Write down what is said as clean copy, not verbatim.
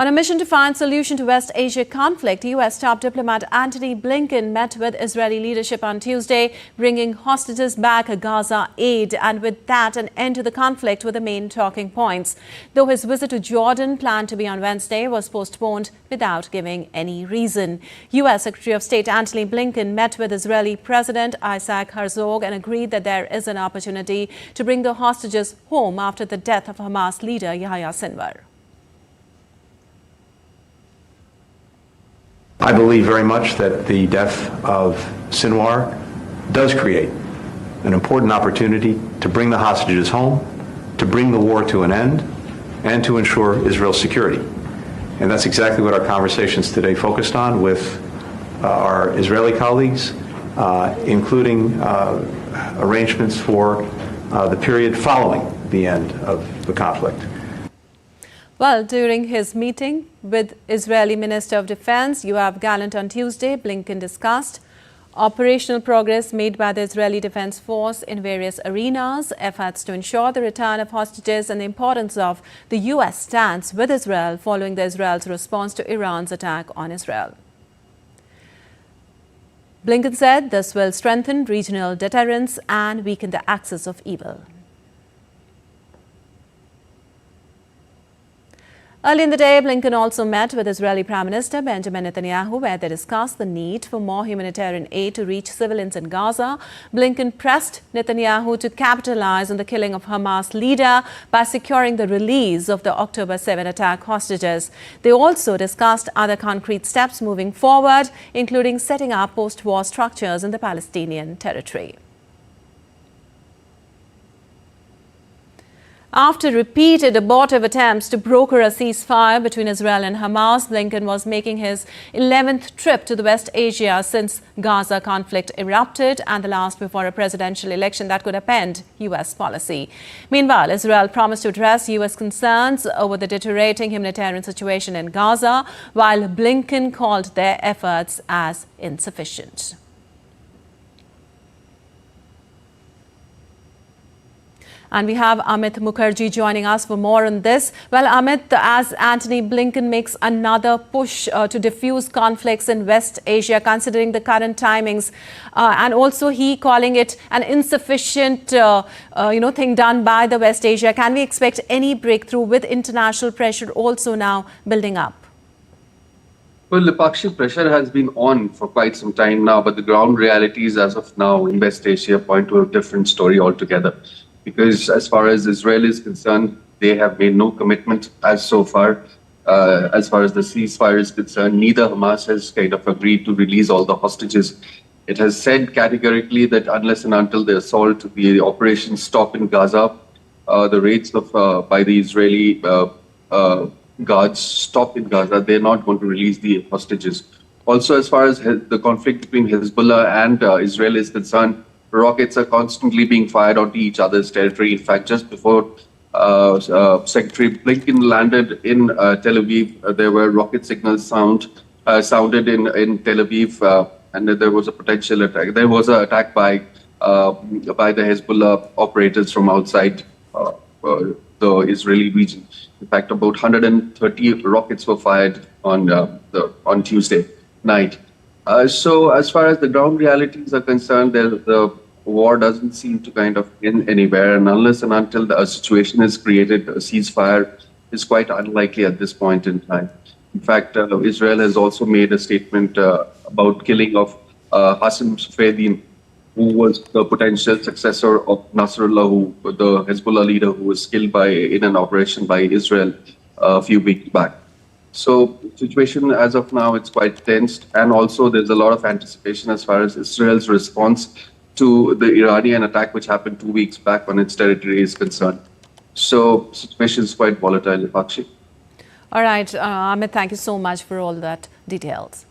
On a mission to find solution to West Asia conflict, U.S. top diplomat Antony Blinken met with Israeli leadership on Tuesday, bringing hostages back, Gaza aid, and with that an end to the conflict were the main talking points. Though his visit to Jordan, planned to be on Wednesday, was postponed without giving any reason. U.S. Secretary of State Antony Blinken met with Israeli President Isaac Herzog and agreed that there is an opportunity to bring the hostages home after the death of Hamas leader Yahya Sinwar. I believe very much that the death of Sinwar does create an important opportunity to bring the hostages home, to bring the war to an end, and to ensure Israel's security. And that's exactly what our conversations today focused on with our Israeli colleagues, including arrangements for the period following the end of the conflict. Well, during his meeting with Israeli Minister of Defense Yoav Gallant on Tuesday, Blinken discussed operational progress made by the Israeli Defense Force in various arenas, efforts to ensure the return of hostages, and the importance of the U.S. stance with Israel following Israel's response to Iran's attack on Israel. Blinken said this will strengthen regional deterrence and weaken the axis of evil. Early in the day, Blinken also met with Israeli Prime Minister Benjamin Netanyahu, where they discussed the need for more humanitarian aid to reach civilians in Gaza. Blinken pressed Netanyahu to capitalize on the killing of Hamas leader by securing the release of the October 7 attack hostages. They also discussed other concrete steps moving forward, including setting up post-war structures in the Palestinian territory. After repeated abortive attempts to broker a ceasefire between Israel and Hamas, Blinken was making his 11th trip to the West Asia since Gaza conflict erupted, and the last before a presidential election that could upend U.S. policy. Meanwhile, Israel promised to address U.S. concerns over the deteriorating humanitarian situation in Gaza, while Blinken called their efforts as insufficient. And we have Amit Mukherjee joining us for more on this. Well, Amit, as Antony Blinken makes another push to diffuse conflicts in West Asia, considering the current timings, and also he calling it an insufficient, thing done by the West Asia, can we expect any breakthrough with international pressure also now building up? Well, the Pakshi pressure has been on for quite some time now, but the ground realities as of now in West Asia point to a different story altogether. Because as far as Israel is concerned, they have made no commitment as so far. As far as the ceasefire is concerned, neither Hamas has kind of agreed to release all the hostages. It has said categorically that unless and until the assault, the operations stop in Gaza, the raids by the Israeli guards stop in Gaza, they're not going to release the hostages. Also, as far as the conflict between Hezbollah and Israel is concerned, rockets are constantly being fired onto each other's territory. In fact, just before Secretary Blinken landed in Tel Aviv, there were rocket signals sounded in Tel Aviv, and there was a potential attack. There was an attack by the Hezbollah operators from outside the Israeli region. In fact, about 130 rockets were fired on Tuesday night. So as far as the ground realities are concerned, the war doesn't seem to kind of end anywhere, and unless and until the situation is created, a ceasefire is quite unlikely at this point in time. In fact, Israel has also made a statement about killing of Hassan Sufeddin, who was the potential successor of Nasrallah, the Hezbollah leader who was killed in an operation by Israel a few weeks back. So the situation as of now, it's quite tensed, and also there's a lot of anticipation as far as Israel's response to the Iranian attack, which happened 2 weeks back on its territory, is concerned. So the situation is quite volatile, Pakshi. All right, Amit, thank you so much for all that details.